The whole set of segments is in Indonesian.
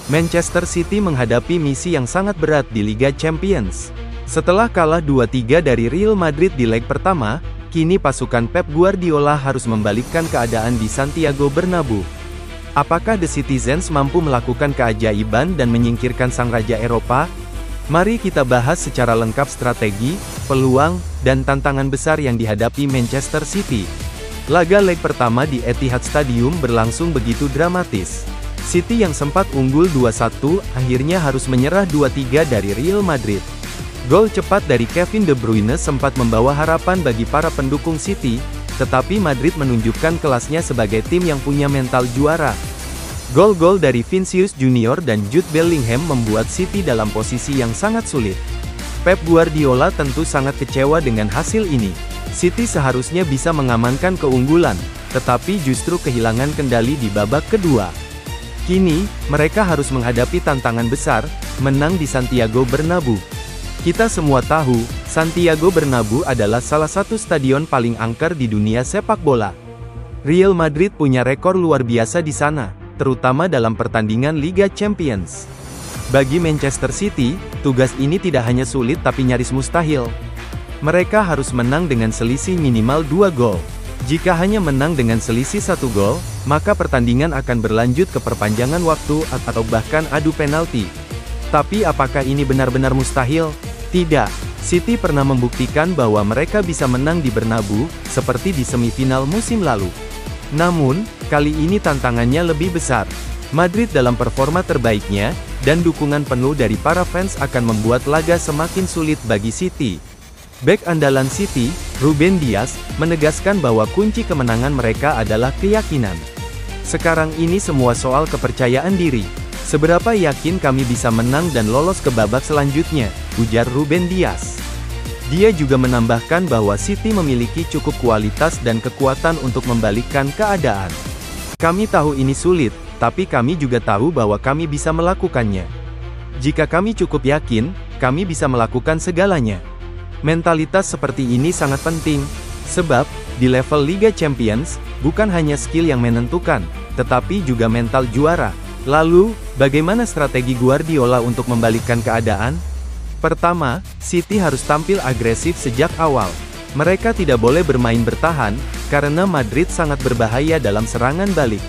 Manchester City menghadapi misi yang sangat berat di Liga Champions. Setelah kalah 2-3 dari Real Madrid di leg pertama, kini pasukan Pep Guardiola harus membalikkan keadaan di Santiago Bernabeu. Apakah The Citizens mampu melakukan keajaiban dan menyingkirkan sang raja Eropa? Mari kita bahas secara lengkap strategi, peluang, dan tantangan besar yang dihadapi Manchester City. Laga leg pertama di Etihad Stadium berlangsung begitu dramatis. City yang sempat unggul 2-1, akhirnya harus menyerah 2-3 dari Real Madrid. Gol cepat dari Kevin De Bruyne sempat membawa harapan bagi para pendukung City, tetapi Madrid menunjukkan kelasnya sebagai tim yang punya mental juara. Gol-gol dari Vinicius Junior dan Jude Bellingham membuat City dalam posisi yang sangat sulit. Pep Guardiola tentu sangat kecewa dengan hasil ini. City seharusnya bisa mengamankan keunggulan, tetapi justru kehilangan kendali di babak kedua. Kini, mereka harus menghadapi tantangan besar, menang di Santiago Bernabeu. Kita semua tahu, Santiago Bernabeu adalah salah satu stadion paling angker di dunia sepak bola. Real Madrid punya rekor luar biasa di sana, terutama dalam pertandingan Liga Champions. Bagi Manchester City, tugas ini tidak hanya sulit tapi nyaris mustahil. Mereka harus menang dengan selisih minimal 2 gol. Jika hanya menang dengan selisih 1 gol, maka pertandingan akan berlanjut ke perpanjangan waktu atau bahkan adu penalti. Tapi apakah ini benar-benar mustahil? Tidak. City pernah membuktikan bahwa mereka bisa menang di Bernabeu, seperti di semifinal musim lalu. Namun, kali ini tantangannya lebih besar. Madrid dalam performa terbaiknya, dan dukungan penuh dari para fans akan membuat laga semakin sulit bagi City. Bek andalan City, Ruben Dias, menegaskan bahwa kunci kemenangan mereka adalah keyakinan. Sekarang ini semua soal kepercayaan diri. Seberapa yakin kami bisa menang dan lolos ke babak selanjutnya, ujar Ruben Dias. Dia juga menambahkan bahwa City memiliki cukup kualitas dan kekuatan untuk membalikkan keadaan. Kami tahu ini sulit, tapi kami juga tahu bahwa kami bisa melakukannya. Jika kami cukup yakin, kami bisa melakukan segalanya. Mentalitas seperti ini sangat penting, sebab, di level Liga Champions, bukan hanya skill yang menentukan, tetapi juga mental juara. Lalu, bagaimana strategi Guardiola untuk membalikkan keadaan? Pertama, City harus tampil agresif sejak awal. Mereka tidak boleh bermain bertahan, karena Madrid sangat berbahaya dalam serangan balik.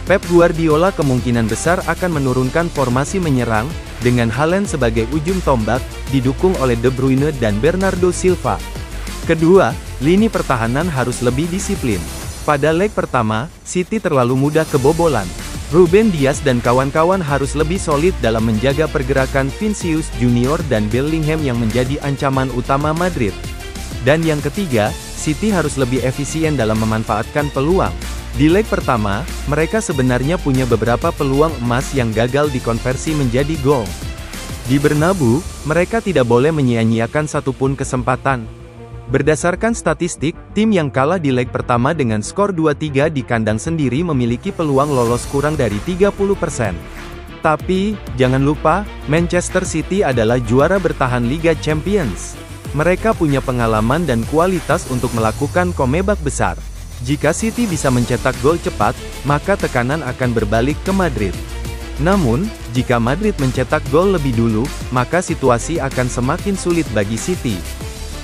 Pep Guardiola kemungkinan besar akan menurunkan formasi menyerang, dengan Haaland sebagai ujung tombak, didukung oleh De Bruyne dan Bernardo Silva. Kedua, lini pertahanan harus lebih disiplin. Pada leg pertama, City terlalu mudah kebobolan. Ruben Dias dan kawan-kawan harus lebih solid dalam menjaga pergerakan Vinicius Junior dan Bellingham yang menjadi ancaman utama Madrid. Dan yang ketiga, City harus lebih efisien dalam memanfaatkan peluang. Di leg pertama, mereka sebenarnya punya beberapa peluang emas yang gagal dikonversi menjadi gol. Di Bernabeu, mereka tidak boleh menyia-nyiakan satupun kesempatan. Berdasarkan statistik, tim yang kalah di leg pertama dengan skor 2-3 di kandang sendiri memiliki peluang lolos kurang dari 30%. Tapi, jangan lupa, Manchester City adalah juara bertahan Liga Champions. Mereka punya pengalaman dan kualitas untuk melakukan comeback besar. Jika City bisa mencetak gol cepat, maka tekanan akan berbalik ke Madrid. Namun, jika Madrid mencetak gol lebih dulu, maka situasi akan semakin sulit bagi City.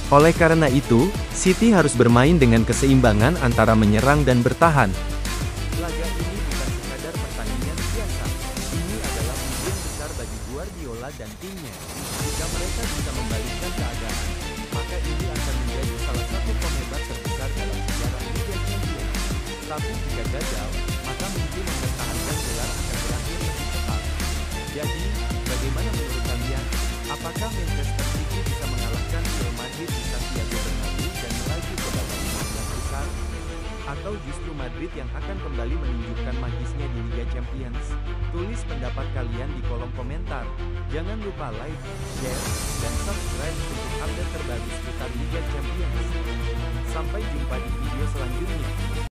Oleh karena itu, City harus bermain dengan keseimbangan antara menyerang dan bertahan. Laga ini bukan sekadar pertandingan biasa. Ini adalah ujian besar bagi Guardiola dan timnya. Jika mereka bisa membalikkan keadaan, maka ini akan menjadi salah satu comeback terbesar dalam sejarah Liga Champions. Tapi jika gagal, maka mungkin mempertahankan gelar akan berakhir lebih cepat. Jadi, bagaimana menurut kalian? Apakah Manchester City bisa mengalahkan Real Madrid di Santiago Bernabeu dan melaju ke babak 16 besar? Atau justru Madrid yang akan kembali menunjukkan magisnya di Liga Champions? Tulis pendapat kalian di kolom komentar. Jangan lupa like, share, dan subscribe untuk update terbaru seputar Liga Champions. Sampai jumpa di video selanjutnya.